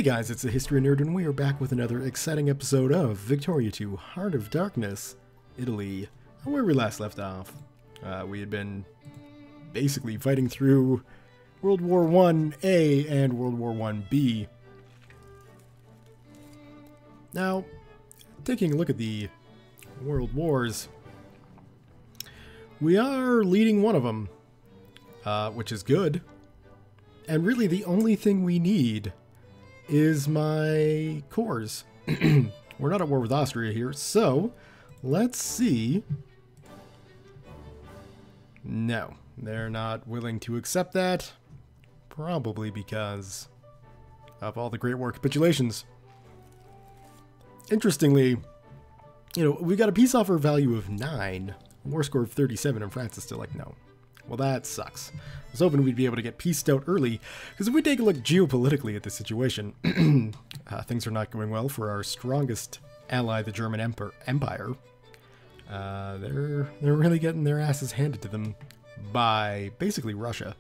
Hey guys, it's the History Nerd, and we are back with another exciting episode of Victoria 2 Heart of Darkness, Italy. Where we last left off, we had been basically fighting through World War I-A and World War I-B. Now, taking a look at the World Wars, we are leading one of them, which is good. And really the only thing we need is my cores. We're not at war with Austria here, so let's see. No, they're not willing to accept that. Probably because of all the Great War capitulations. Interestingly, you know, we got a peace offer value of 9, war score of 37, and France is still like, no. Well, that sucks. I was hoping we'd be able to get pieced out early, because if we take a look geopolitically at the situation, things are not going well for our strongest ally, the German Empire. They're really getting their asses handed to them by basically Russia.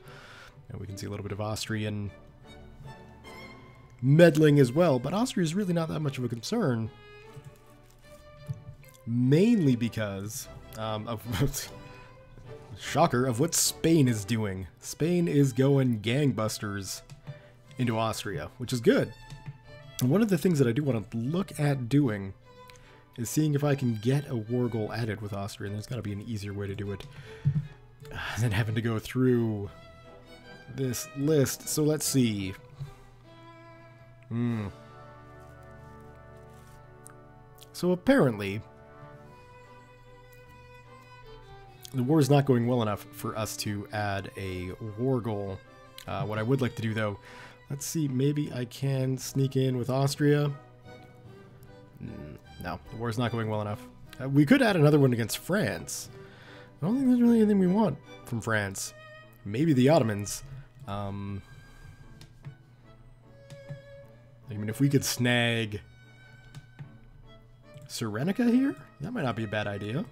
And we can see a little bit of Austrian meddling as well, but Austria is really not that much of a concern. Mainly because of... shocker, of what Spain is doing. Spain is going gangbusters into Austria, which is good. And one of the things that I do want to look at doing is seeing if I can get a war goal added with Austria, and there's got to be an easier way to do it than having to go through this list. So let's see. So apparently the war is not going well enough for us to add a war goal. What I would like to do, though, let's see, maybe I can sneak in with Austria. No, the war is not going well enough. We could add another one against France. I don't think there's really anything we want from France. Maybe the Ottomans. I mean, if we could snag Cyrenaica here, that might not be a bad idea.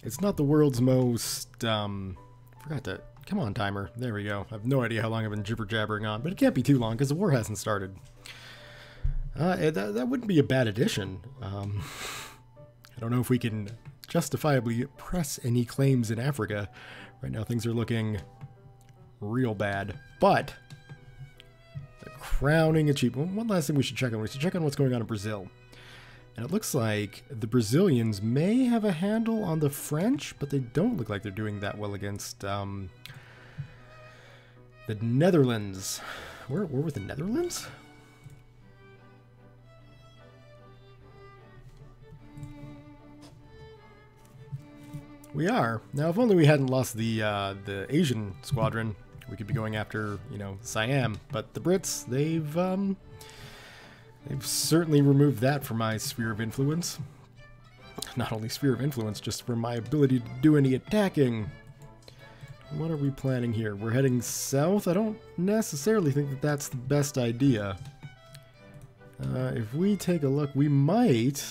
It's not the world's most, forgot to, come on timer, there we go. I have no idea how long I've been jibber-jabbering on, but it can't be too long because the war hasn't started. That wouldn't be a bad addition. I don't know if we can justifiably press any claims in Africa. Right now things are looking real bad, but the crowning achievement, one last thing we should check on what's going on in Brazil. And it looks like the Brazilians may have a handle on the French, but they don't look like they're doing that well against the Netherlands. Where were the Netherlands? We are. Now, if only we hadn't lost the Asian squadron, we could be going after, you know, Siam. But the Brits, they've certainly removed that from my sphere of influence. Not only sphere of influence, just from my ability to do any attacking. What are we planning here? We're heading south? I don't necessarily think that that's the best idea. If we take a look, we might...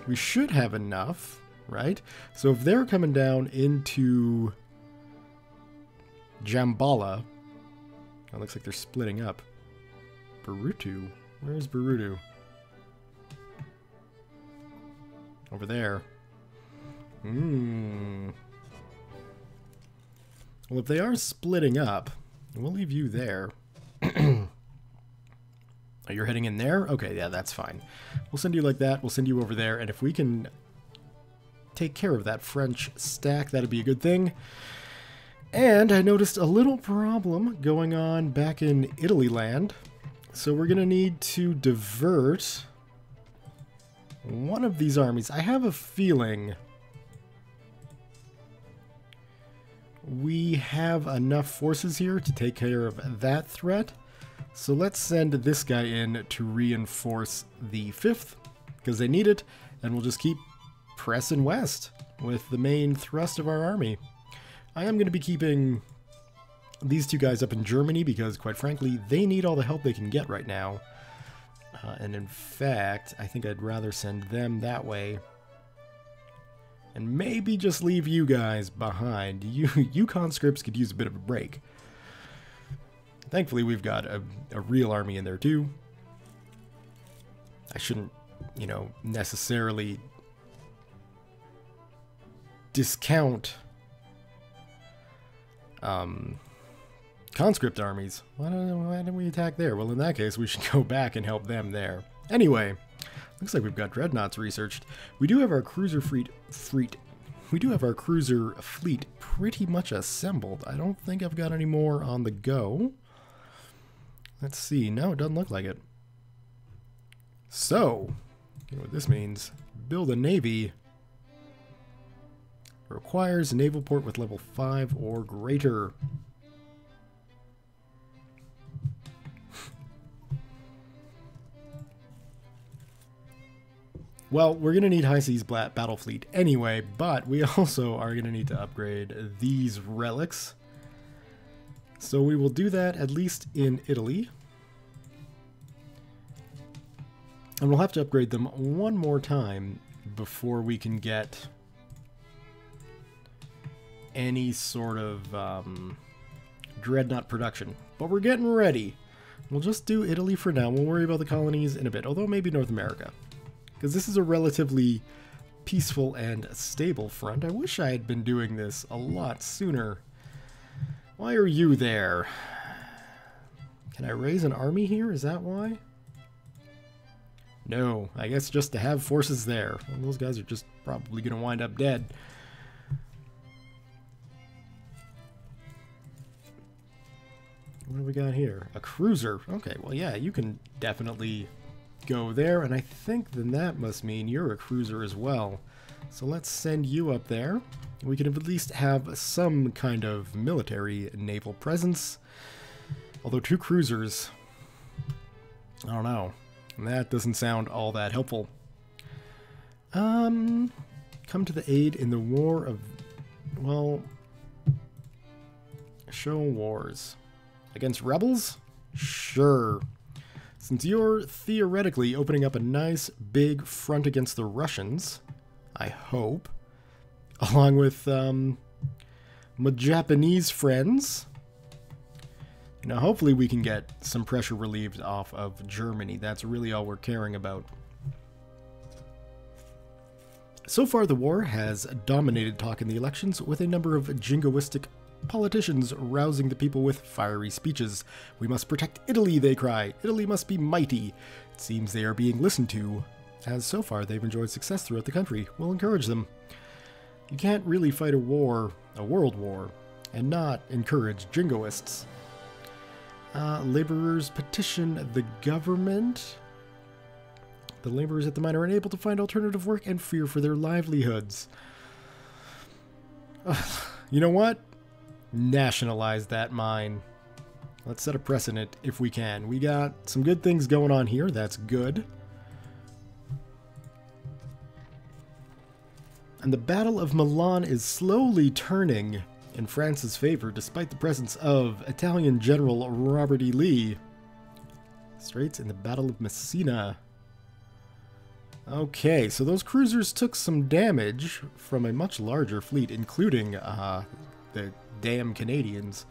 We should have enough, right? So if they're coming down into Jambala... It looks like they're splitting up. Barutu? Where's Barutu? Over there. Well, if they are splitting up, we'll leave you there. Oh, you're heading in there? Okay, yeah, that's fine. We'll send you like that. We'll send you over there. And if we can take care of that French stack, that'd be a good thing. And I noticed a little problem going on back in Italy land. So we're going to need to divert one of these armies. I have a feeling we have enough forces here to take care of that threat. So let's send this guy in to reinforce the 5th, because they need it, and we'll just keep pressing west with the main thrust of our army. I am going to be keeping these two guys up in Germany because, quite frankly, they need all the help they can get right now. And in fact, I think I'd rather send them that way and maybe just leave you guys behind. You conscripts could use a bit of a break. Thankfully, we've got a real army in there too. I shouldn't, you know, necessarily discount conscript armies. Why don't we attack there? Well, in that case, we should go back and help them there. Anyway, looks like we've got dreadnoughts researched. We do have our cruiser fleet. We do have our cruiser fleet pretty much assembled. I don't think I've got any more on the go. Let's see. No, it doesn't look like it. So, you know what this means. Build a navy. Requires a naval port with level 5 or greater. Well, we're going to need high seas battle fleet anyway, but we also are going to need to upgrade these relics. So we will do that at least in Italy. And we'll have to upgrade them one more time before we can get any sort of dreadnought production. But we're getting ready. We'll just do Italy for now. We'll worry about the colonies in a bit, although maybe North America. Because this is a relatively peaceful and stable front. I wish I had been doing this a lot sooner. Why are you there? Can I raise an army here? Is that why? No, I guess just to have forces there. Well, those guys are just probably going to wind up dead. What do we got here? A cruiser. Okay, well, yeah, you can definitely go there, and I think then that must mean you're a cruiser as well. So let's send you up there. We can at least have some kind of military naval presence. Although 2 cruisers, I don't know. That doesn't sound all that helpful. Come to the aid in the war of, well, show wars. Against rebels? Sure. Since you're theoretically opening up a nice big front against the Russians, I hope, along with my Japanese friends, you know, hopefully we can get some pressure relieved off of Germany. That's really all we're caring about. So far, the war has dominated talk in the elections, with a number of jingoistic politicians rousing the people with fiery speeches. We must protect Italy, they cry. Italy must be mighty. It seems they are being listened to, as so far they've enjoyed success throughout the country. We'll encourage them. You can't really fight a war, a world war, and not encourage jingoists. Laborers petition the government. The laborers at the mine are unable to find alternative work and fear for their livelihoods. You know what? Nationalize that mine. Let's set a precedent if we can. We got some good things going on here. That's good. And the Battle of Milan is slowly turning in France's favor, despite the presence of Italian General Robert E. Lee. Straits in the Battle of Messina. Okay, so those cruisers took some damage from a much larger fleet, including the damn Canadians.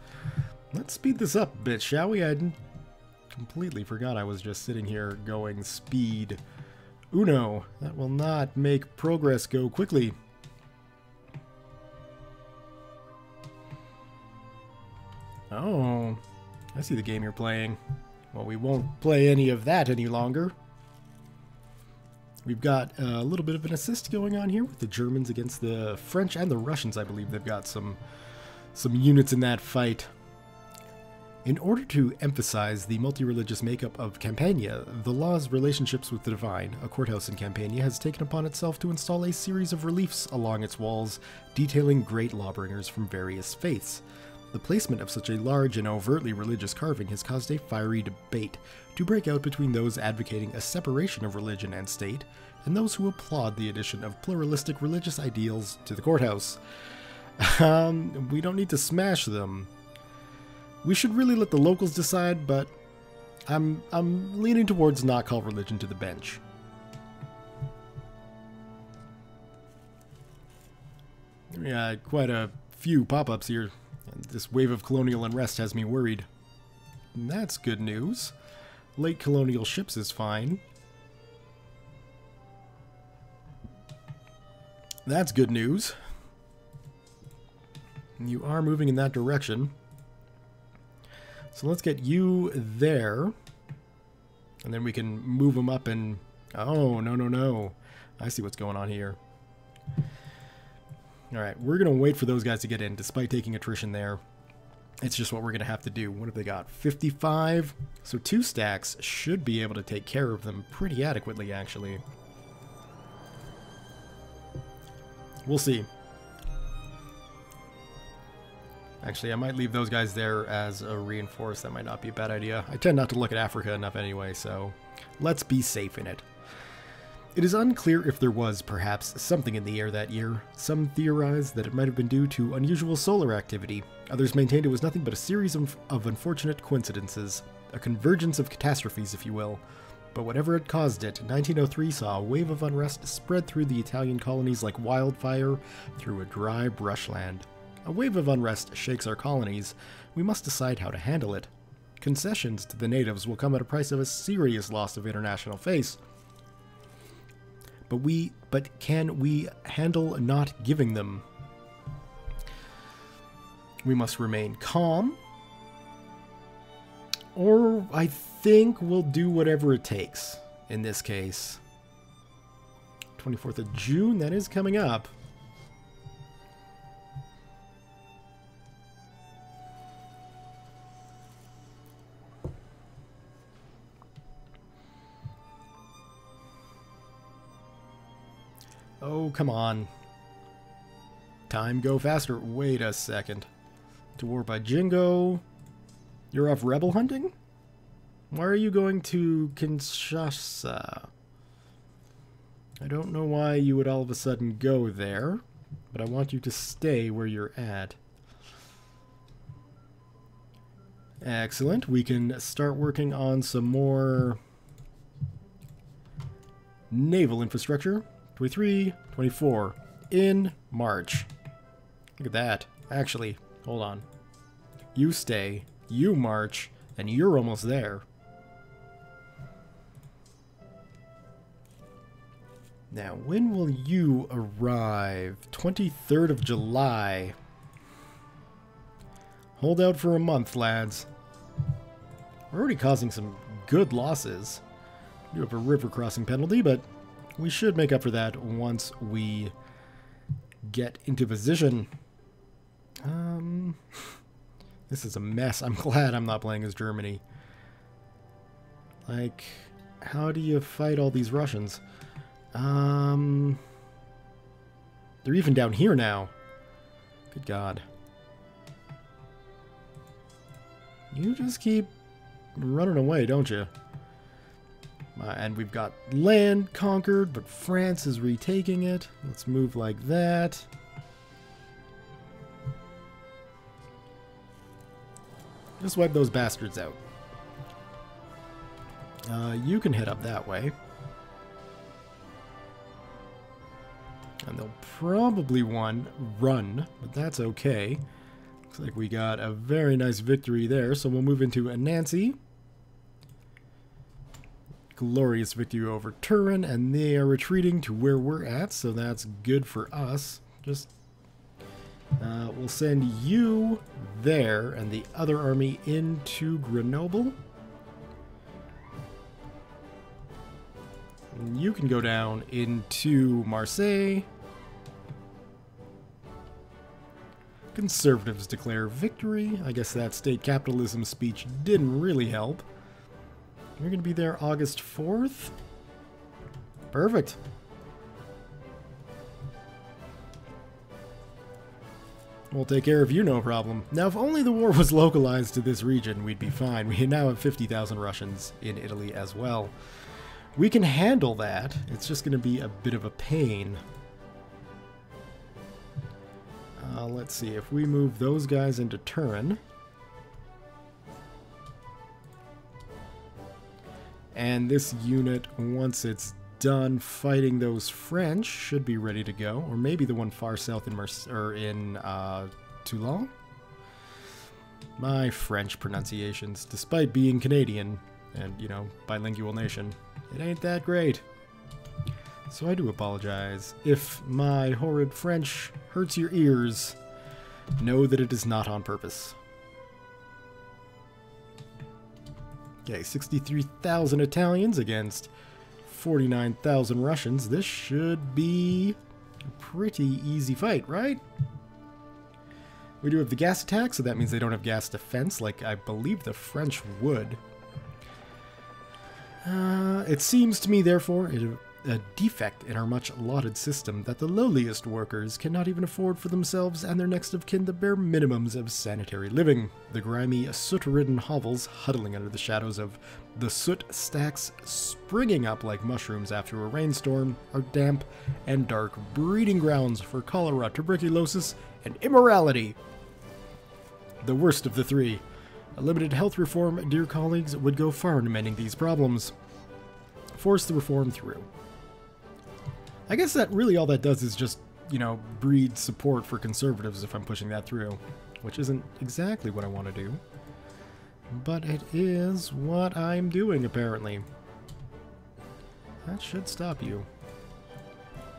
Let's speed this up a bit, shall we? I completely forgot I was just sitting here going speed uno. That will not make progress go quickly. Oh, I see the game you're playing. Well, we won't play any of that any longer. We've got a little bit of an assist going on here with the Germans against the French and the Russians. I believe they've got some units in that fight. In order to emphasize the multi-religious makeup of Campania, the law's relationships with the divine, a courthouse in Campania has taken upon itself to install a series of reliefs along its walls detailing great lawbringers from various faiths. The placement of such a large and overtly religious carving has caused a fiery debate to break out between those advocating a separation of religion and state and those who applaud the addition of pluralistic religious ideals to the courthouse. We don't need to smash them. We should really let the locals decide, but I'm leaning towards not call religion to the bench. Yeah, quite a few pop-ups here. This wave of colonial unrest has me worried. And that's good news. Late colonial ships is fine. That's good news. You are moving in that direction. So let's get you there. And then we can move them up and... Oh, no, no, no. I see what's going on here. Alright, we're going to wait for those guys to get in, despite taking attrition there. It's just what we're going to have to do. What have they got? 55? So 2 stacks should be able to take care of them pretty adequately, actually. We'll see. Actually, I might leave those guys there as a reinforce. That might not be a bad idea. I tend not to look at Africa enough anyway, so let's be safe in it. It is unclear if there was, perhaps, something in the air that year. Some theorized that it might have been due to unusual solar activity. Others maintained it was nothing but a series of unfortunate coincidences. A convergence of catastrophes, if you will. But whatever had caused it, 1903 saw a wave of unrest spread through the Italian colonies like wildfire through a dry brushland. A wave of unrest shakes our colonies. We must decide how to handle it. Concessions to the natives will come at a price of a serious loss of international face. But can we handle not giving them? We must remain calm. Or I think we'll do whatever it takes in this case. 24th of June, that is coming up. Oh, come on. Time go faster. Wait a second. To war by Jingo. You're off rebel hunting? Why are you going to Kinshasa? I don't know why you would all of a sudden go there, but I want you to stay where you're at. Excellent. We can start working on some more naval infrastructure. 23, 24, in March. Look at that. Actually, hold on. You stay, you march, and you're almost there. Now, when will you arrive? 23rd of July. Hold out for a month, lads. We're already causing some good losses. We do have a river crossing penalty, but we should make up for that once we get into position. This is a mess. I'm glad I'm not playing as Germany. Like, how do you fight all these Russians? They're even down here now. Good God. You just keep running away, don't you? And we've got land conquered, but France is retaking it. Let's move like that. Just wipe those bastards out. You can head up that way. And they'll probably run, but that's okay. Looks like we got a very nice victory there, so we'll move into Anansi. Glorious victory over Turin, and they are retreating to where we're at, so that's good for us. Just we'll send you there and the other army into Grenoble. And you can go down into Marseille. Conservatives declare victory. I guess that state capitalism speech didn't really help. You're going to be there August 4th? Perfect. We'll take care of you, no problem. Now, if only the war was localized to this region, we'd be fine. We now have 50,000 Russians in Italy as well. We can handle that. It's just going to be a bit of a pain. Let's see. If we move those guys into Turin... And this unit, once it's done fighting those French, should be ready to go. Or maybe the one far south in Toulon? My French pronunciations, despite being Canadian and, you know, bilingual nation, it ain't that great. So I do apologize. If my horrid French hurts your ears, know that it is not on purpose. Okay, 63,000 Italians against 49,000 Russians. This should be a pretty easy fight, right? We do have the gas attack, so that means they don't have gas defense, like I believe the French would. It seems to me, therefore, a defect in our much-lauded system that the lowliest workers cannot even afford for themselves and their next of kin the bare minimums of sanitary living. The grimy, soot-ridden hovels huddling under the shadows of the soot stacks springing up like mushrooms after a rainstorm are damp and dark breeding grounds for cholera, tuberculosis, and immorality. The worst of the three. A limited health reform, dear colleagues, would go far in mending these problems. Force the reform through. I guess that really all that does is just, you know, breed support for conservatives if I'm pushing that through, which isn't exactly what I want to do. But it is what I'm doing, apparently. That should stop you.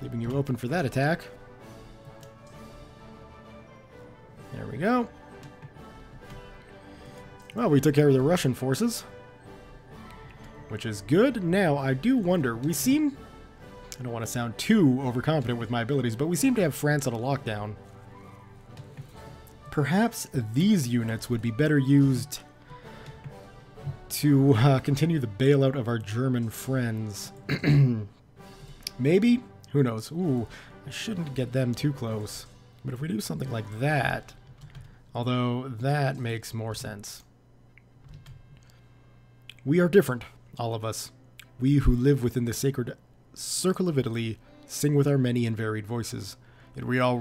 Leaving you open for that attack. There we go. Well, we took care of the Russian forces, which is good. Now, I do wonder, we seem... I don't want to sound too overconfident with my abilities, but we seem to have France on a lockdown. Perhaps these units would be better used to continue the bailout of our German friends. Maybe? Who knows? Ooh, I shouldn't get them too close. But if we do something like that, although that makes more sense. We are different, all of us. We who live within the sacred circle of Italy sing with our many and varied voices. Yet we are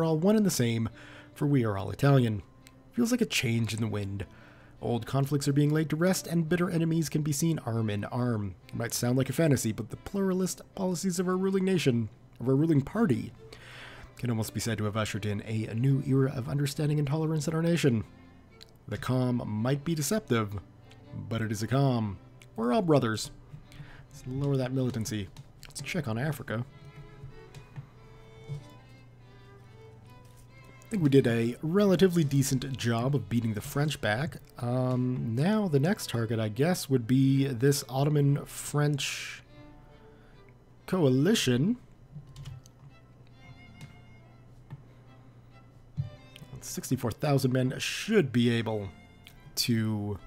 all one and the same, for we are all Italian. Feels like a change in the wind. Old conflicts are being laid to rest, and bitter enemies can be seen arm in arm. It might sound like a fantasy, but the pluralist policies of our ruling nation, of our ruling party, can almost be said to have ushered in a new era of understanding and tolerance in our nation. The calm might be deceptive, but it is a calm. We're all brothers. Let's lower that militancy. Let's check on Africa. I think we did a relatively decent job of beating the French back. Now the next target, I guess, would be this Ottoman-French coalition. 64,000 men should be able to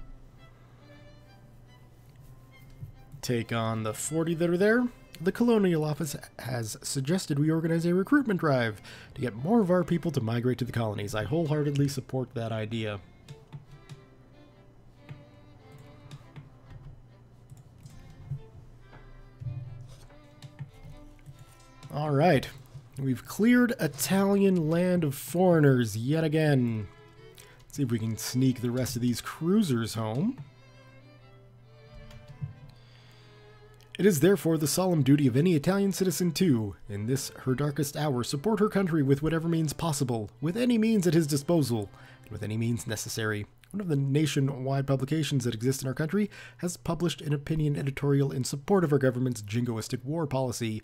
take on the 40 that are there. The Colonial Office has suggested we organize a recruitment drive to get more of our people to migrate to the colonies. I wholeheartedly support that idea. All right. We've cleared Italian land of foreigners yet again. Let's see if we can sneak the rest of these cruisers home. It is therefore the solemn duty of any Italian citizen to, in this her darkest hour, support her country with whatever means possible, with any means at his disposal, and with any means necessary. One of the nationwide publications that exist in our country has published an opinion editorial in support of our government's jingoistic war policy.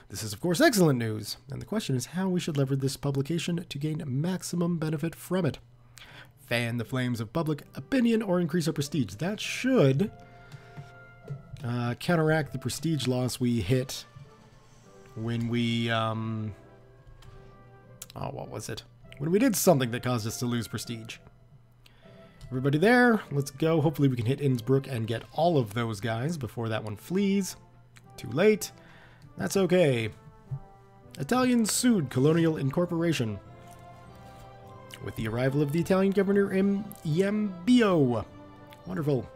This is, of course, excellent news, and the question is how we should leverage this publication to gain maximum benefit from it. Fan the flames of public opinion or increase our prestige. That should counteract the prestige loss we hit when we, what was it? When we did something that caused us to lose prestige. Everybody there, let's go. Hopefully we can hit Innsbruck and get all of those guys before that one flees. Too late. That's okay. Italians sued Colonial Incorporation with the arrival of the Italian governor in Yambio. Wonderful.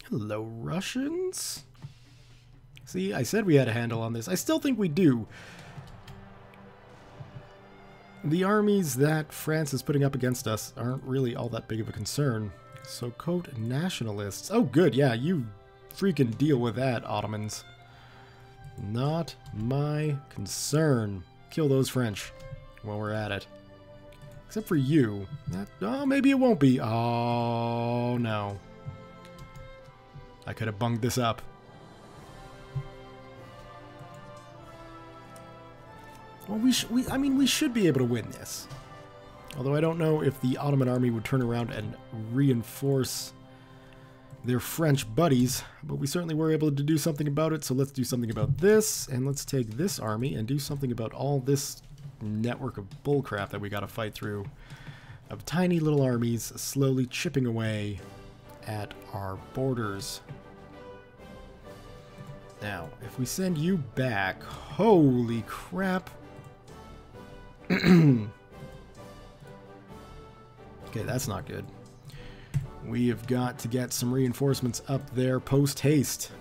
Hello, Russians. See, I said we had a handle on this. I still think we do. The armies that France is putting up against us aren't really all that big of a concern. So quote nationalists. Oh good, yeah, you freaking deal with that, Ottomans. Not my concern. Kill those French while we're at it. Except for you. Oh, maybe it won't be. Oh no. I could have bunged this up. Well, I mean, we should be able to win this. Although I don't know if the Ottoman army would turn around and reinforce their French buddies, but we certainly were able to do something about it, so let's do something about this, and let's take this army and do something about all this network of bullcrap that we gotta fight through, of tiny little armies slowly chipping away at our borders. Now, if we send you back, holy crap. Okay, that's not good. We have got to get some reinforcements up there post-haste.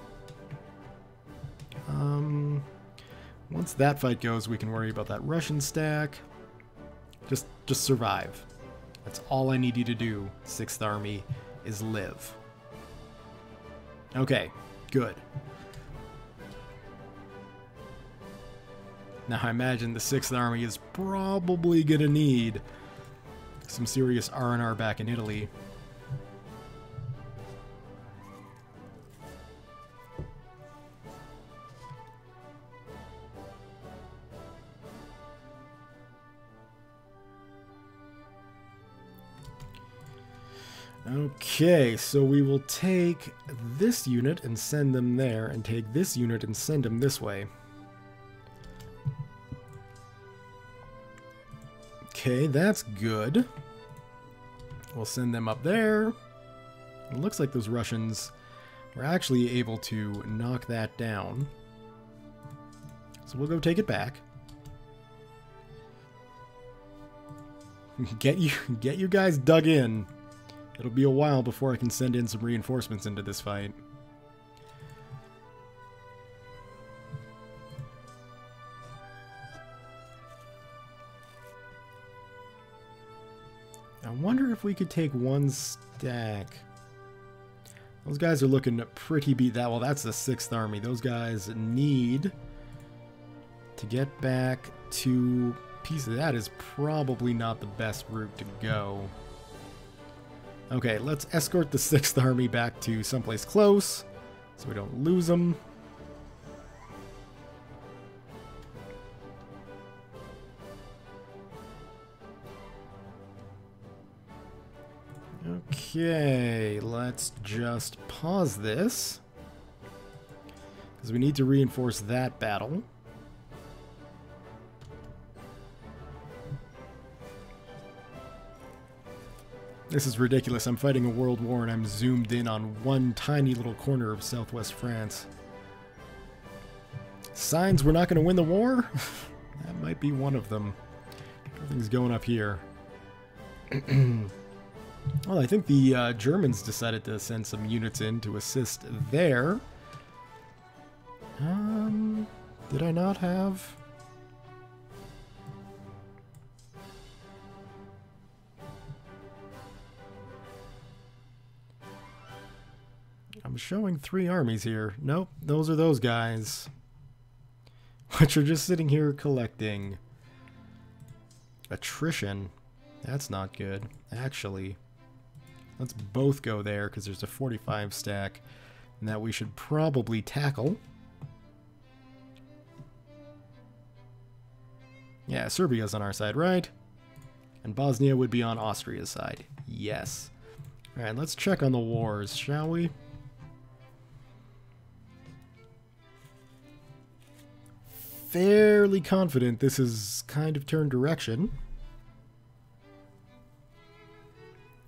Once that fight goes, we can worry about that Russian stack. Just survive. That's all I need you to do, 6th Army, is live. Okay, good. Now I imagine the 6th Army is probably going to need some serious R&R back in Italy. Okay, so we will take this unit and send them there, and take this unit and send them this way. Okay, that's good. We'll send them up there. It looks like those Russians were actually able to knock that down. So we'll go take it back. Get you guys dug in. It'll be a while before I can send in some reinforcements into this fight. I wonder if we could take one stack. Those guys are looking pretty beat that. Well, that's the 6th Army. Those guys need to get back to peace. That is probably not the best route to go. Okay, let's escort the 6th Army back to someplace close so we don't lose them. Okay, let's just pause this because we need to reinforce that battle. This is ridiculous. I'm fighting a world war and I'm zoomed in on one tiny little corner of southwest France. Signs we're not going to win the war? That might be one of them. Everything's going up here. Well, I think the Germans decided to send some units in to assist there. Did I not have... I'm showing 3 armies here. Nope, those are those guys. Which are just sitting here collecting. Attrition. That's not good, actually. Let's both go there, because there's a 45 stack that we should probably tackle. Yeah, Serbia's on our side, right? And Bosnia would be on Austria's side. Yes. Alright, let's check on the wars, shall we? Fairly confident this is kind of turned direction.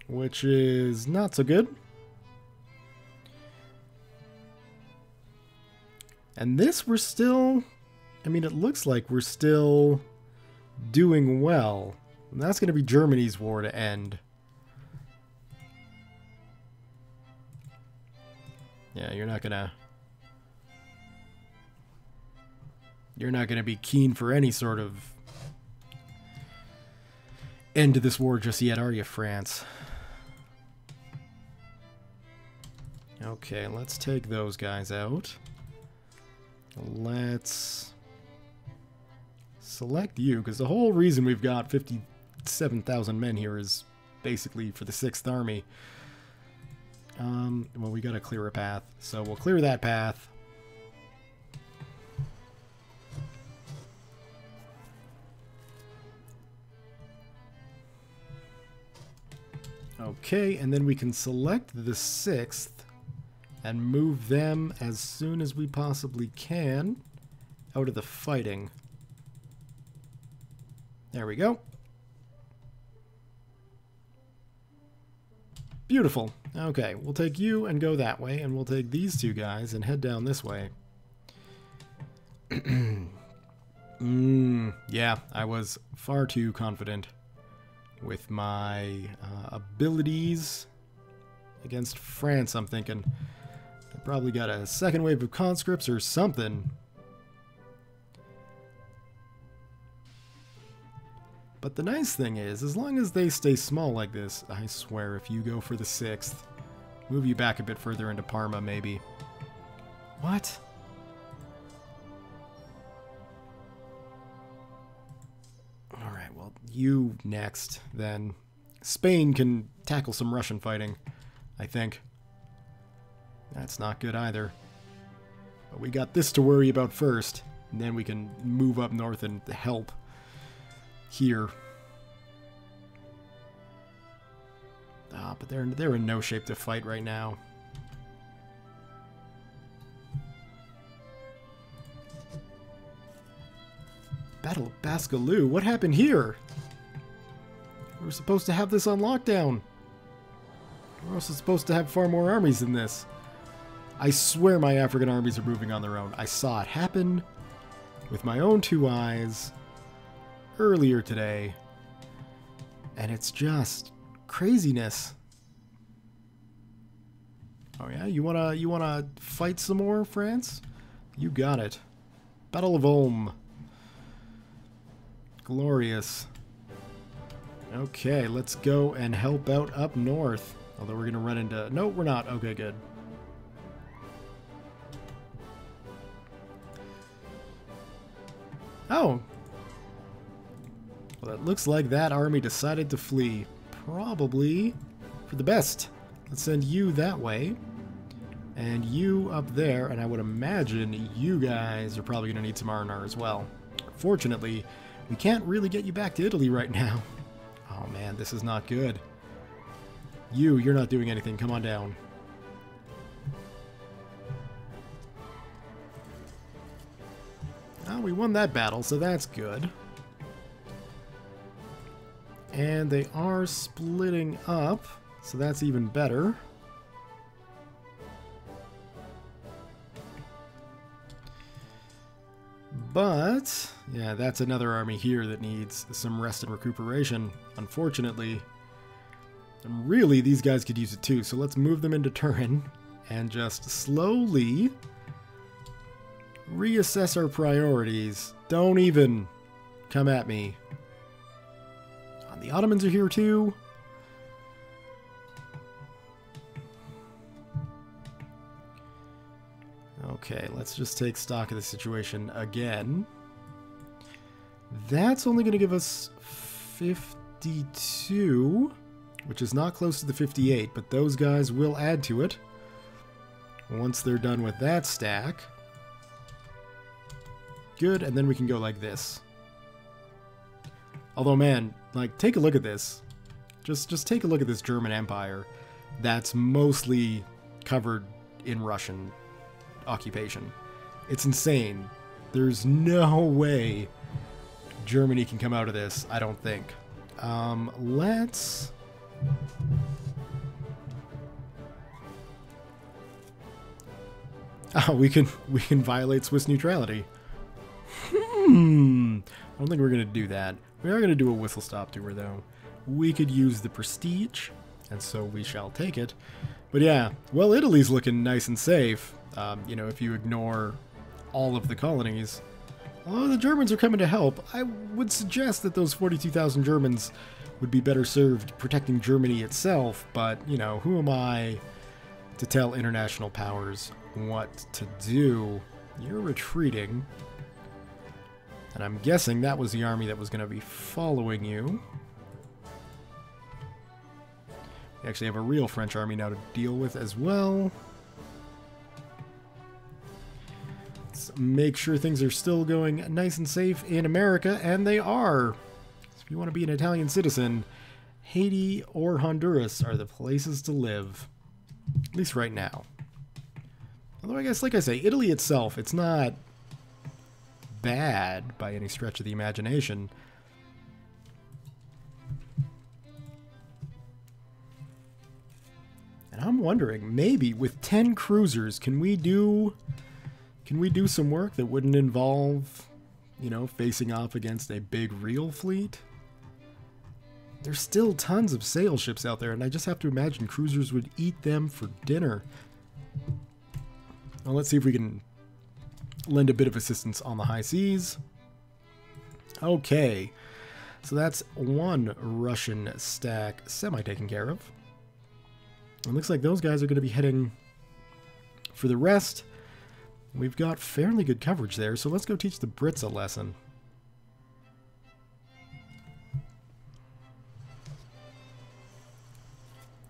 Which is not so good. And this we're still... I mean, it looks like we're still doing well. And that's going to be Germany's war to end. Yeah, you're not gonna be keen for any sort of end to this war just yet, are you, France? Okay, let's take those guys out. Let's select you, because the whole reason we've got 57,000 men here is basically for the 6th Army. Well, we gotta clear a path, so we'll clear that path. Okay, and then we can select the 6th and move them as soon as we possibly can out of the fighting. There we go. Beautiful. Okay, we'll take you and go that way, and we'll take these 2 guys and head down this way. Yeah, I was far too confident with my abilities against France, I'm thinking. I probably got a second wave of conscripts or something. But the nice thing is, as long as they stay small like this, I swear if you go for the 6th, move you back a bit further into Parma, maybe. What? Alright, well, you next, then. Spain can tackle some Russian fighting, I think. That's not good either. But we got this to worry about first, and then we can move up north and help here. But they're in no shape to fight right now. Battle of Baskaloo? What happened here? We were supposed to have this on lockdown. We're also supposed to have far more armies than this. I swear my African armies are moving on their own. I saw it happen with my own 2 eyes earlier today, and it's just craziness. Oh yeah, you wanna fight some more, France? You got it. Battle of Ulm. Glorious. Okay, let's go and help out up north. Although we're gonna run into... No, we're not. Okay, good. Oh. Well, it looks like that army decided to flee. Probably for the best. Let's send you that way. And you up there, and I would imagine you guys are probably going to need some R&R as well. Fortunately, we can't really get you back to Italy right now. Oh man, this is not good. You're not doing anything. Come on down. Oh, we won that battle, so that's good. And they are splitting up, so that's even better. But, yeah, that's another army here that needs some rest and recuperation, unfortunately. And really, these guys could use it too, so let's move them into Turin and just slowly reassess our priorities. Don't even come at me. The Ottomans are here too. Okay, let's just take stock of the situation again. That's only going to give us 52, which is not close to the 58, but those guys will add to it once they're done with that stack. Good, and then we can go like this. Although, man, like, take a look at this. Just take a look at this German Empire that's mostly covered in Russian occupation. It's insane. There's no way Germany can come out of this, I don't think. Let's... Oh, we can violate Swiss neutrality. I don't think we're going to do that. We are going to do a whistle-stop tour, though. We could use the prestige, and so we shall take it. But yeah, well, Italy's looking nice and safe, you know, if you ignore all of the colonies. Although the Germans are coming to help, I would suggest that those 42,000 Germans would be better served protecting Germany itself, but, you know, who am I to tell international powers what to do. You're retreating. And I'm guessing that was the army that was going to be following you. We actually have a real French army now to deal with as well. Let's make sure things are still going nice and safe in America, and they are. So if you want to be an Italian citizen, Haiti or Honduras are the places to live. At least right now. Although I guess, like I say, Italy itself, it's not bad by any stretch of the imagination. And I'm wondering, maybe with 10 cruisers, can we do some work that wouldn't involve, you know, facing off against a big real fleet? There's still tons of sail ships out there, and I just have to imagine cruisers would eat them for dinner. Well, let's see if we can lend a bit of assistance on the high seas. Okay, so that's one Russian stack semi-taken care of. It looks like those guys are going to be heading for the rest. We've got fairly good coverage there, so let's go teach the Brits a lesson.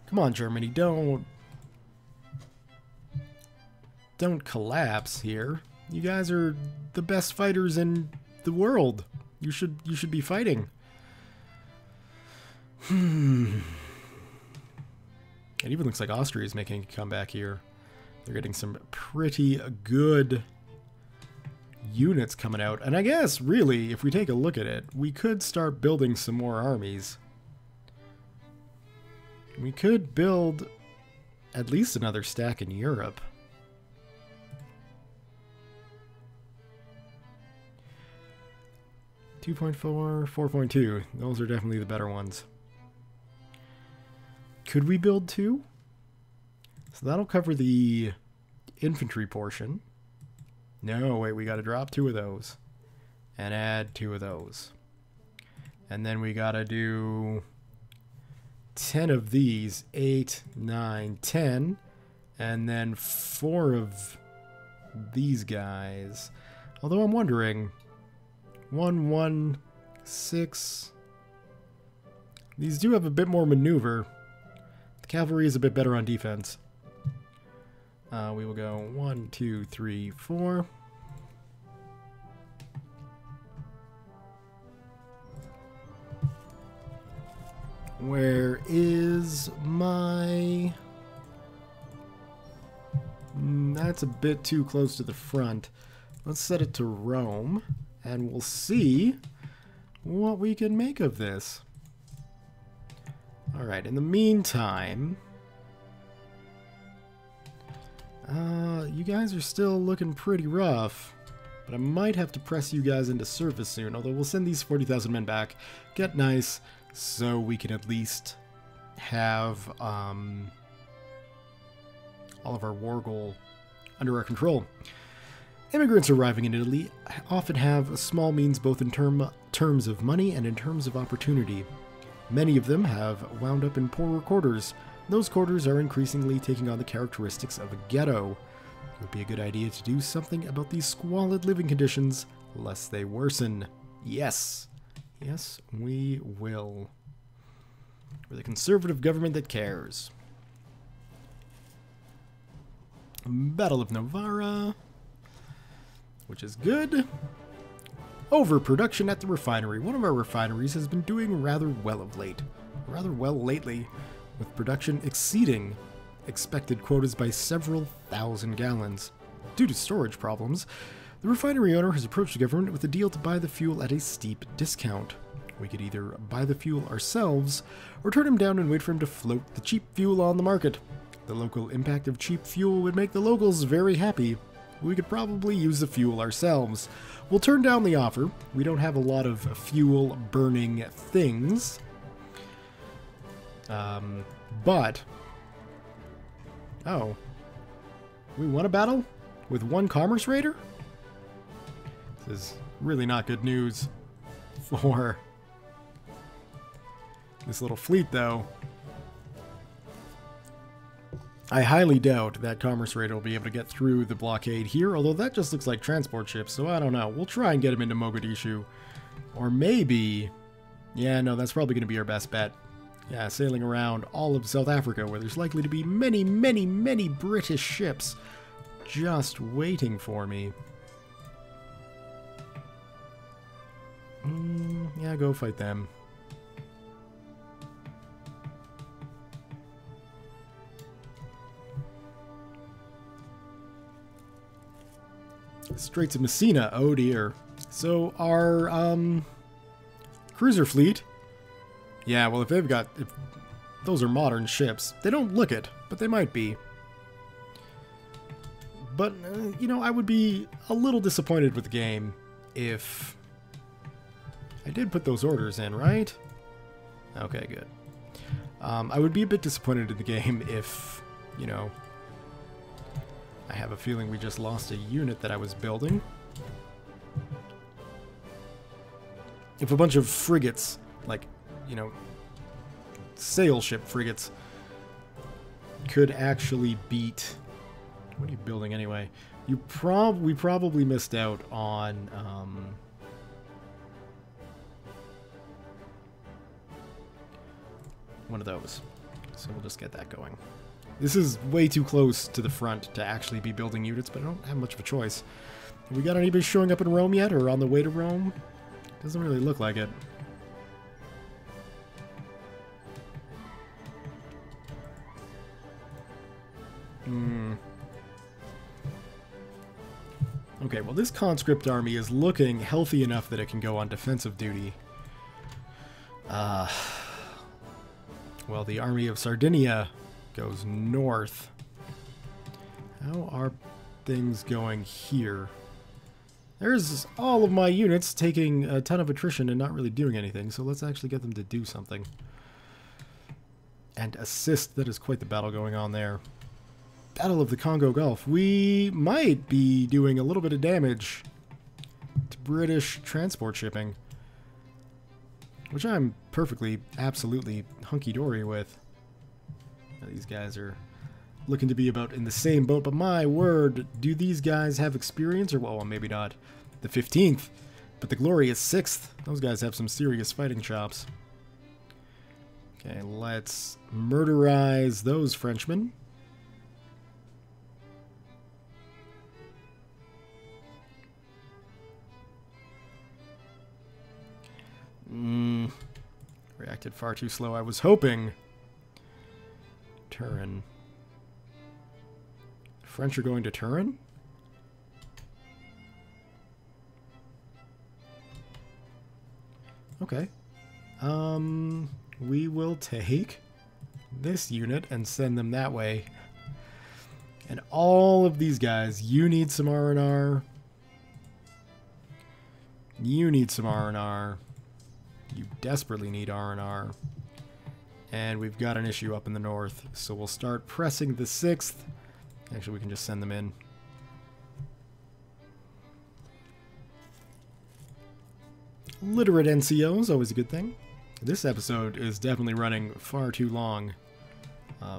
Come on, Germany, don't collapse here. You guys are the best fighters in the world. You should be fighting. It even looks like Austria is making a comeback here. They're getting some pretty good units coming out. And I guess, really, if we take a look at it, we could start building some more armies. We could build at least another stack in Europe. .4, 4.2. Those are definitely the better ones. Could we build 2? So that'll cover the infantry portion. No, wait, we gotta drop 2 of those. And add 2 of those. And then we gotta do 10 of these. 8, 9, 10. And then 4 of these guys. Although I'm wondering... 1, 1, 6. These do have a bit more maneuver. The cavalry is a bit better on defense. We will go 1, 2, 3, 4. Where is my... That's a bit too close to the front. Let's set it to Rome. And we'll see what we can make of this. Alright, in the meantime... you guys are still looking pretty rough. But I might have to press you guys into service soon. Although we'll send these 40,000 men back. Get nice, so we can at least have all of our war goal under our control. Immigrants arriving in Italy often have small means both in terms of money and in terms of opportunity. Many of them have wound up in poorer quarters. Those quarters are increasingly taking on the characteristics of a ghetto. It would be a good idea to do something about these squalid living conditions, lest they worsen. Yes. Yes, we will. We're the conservative government that cares. Battle of Novara. Which is good. Overproduction at the refinery. One of our refineries has been doing rather well of late. Rather well lately, with production exceeding expected quotas by several thousand gallons. Due to storage problems, the refinery owner has approached the government with a deal to buy the fuel at a steep discount. We could either buy the fuel ourselves, or turn him down and wait for him to float the cheap fuel on the market. The local impact of cheap fuel would make the locals very happy. We could probably use the fuel ourselves. We'll turn down the offer. We don't have a lot of fuel-burning things. But... Oh. We won a battle? With one commerce raider? This is really not good news for this little fleet, though. I highly doubt that commerce raider will be able to get through the blockade here, although that just looks like transport ships, so I don't know. We'll try and get him into Mogadishu. Or maybe... Yeah, no, that's probably going to be our best bet. Yeah, sailing around all of South Africa, where there's likely to be many, many, many British ships just waiting for me. Yeah, go fight them. Straits of Messina, oh dear. So our cruiser fleet, yeah, well if those are modern ships, they don't look it, but they might be. But, you know, I would be a little disappointed with the game if I did put those orders in, right? Okay, good. I would be a bit disappointed in the game if, you know, I have a feeling we just lost a unit that I was building. If a bunch of frigates, like, you know, sail ship frigates, could actually beat... What are you building anyway? We probably missed out on... one of those. So we'll just get that going. This is way too close to the front to actually be building units, but I don't have much of a choice. Have we got anybody showing up in Rome yet, or on the way to Rome? Doesn't really look like it. Okay, well this conscript army is looking healthy enough that it can go on defensive duty. Well, the army of Sardinia goes north. How are things going here? There's all of my units taking a ton of attrition and not really doing anything, so let's actually get them to do something. And assist, that is quite the battle going on there. Battle of the Congo Gulf. We might be doing a little bit of damage to British transport shipping, which I'm perfectly, absolutely hunky-dory with. These guys are looking to be about in the same boat, but my word, do these guys have experience? Or, well, maybe not the 15th, but the glorious 6th. Those guys have some serious fighting chops. Okay, let's murderize those Frenchmen. Reacted far too slow. I was hoping... Turin. French are going to Turin? Okay. We will take this unit and send them that way. And all of these guys, you need some R&R. You need some R&R. You desperately need R&R. And we've got an issue up in the north, so we'll start pressing the 6th. Actually, we can just send them in. Literate NCOs, always a good thing. This episode is definitely running far too long,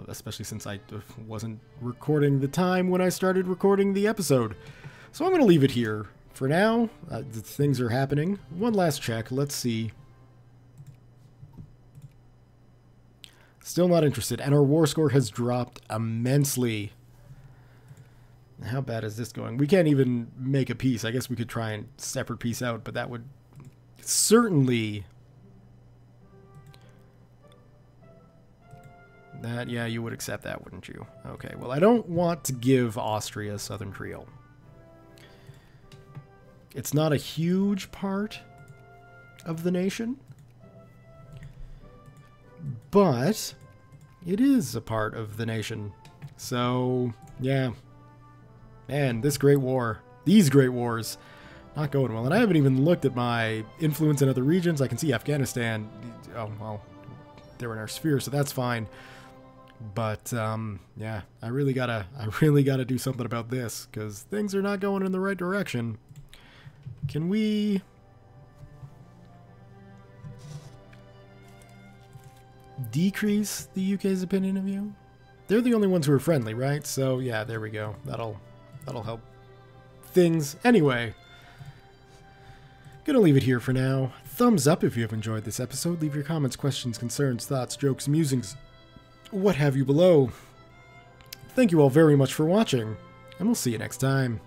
especially since I wasn't recording the time when I started recording the episode. So I'm going to leave it here for now. Things are happening. One last check. Let's see. Still not interested, and our war score has dropped immensely. How bad is this going? We can't even make a peace. I guess we could try and separate peace out, but that would certainly... yeah, you would accept that, wouldn't you? Okay, well, I don't want to give Austria Southern Creole. It's not a huge part of the nation, but it is a part of the nation. So, yeah. Man, this Great War, these Great Wars, not going well. And I haven't even looked at my influence in other regions. I can see Afghanistan. Oh, well, they're in our sphere, so that's fine. But, yeah, I really gotta do something about this, because things are not going in the right direction. Can we... decrease the UK's opinion of you? They're the only ones who are friendly, right? So yeah, there we go. That'll help things. Anyway, gonna leave it here for now. Thumbs up if you have enjoyed this episode. Leave your comments, questions, concerns, thoughts, jokes, musings, what have you below. Thank you all very much for watching, and we'll see you next time.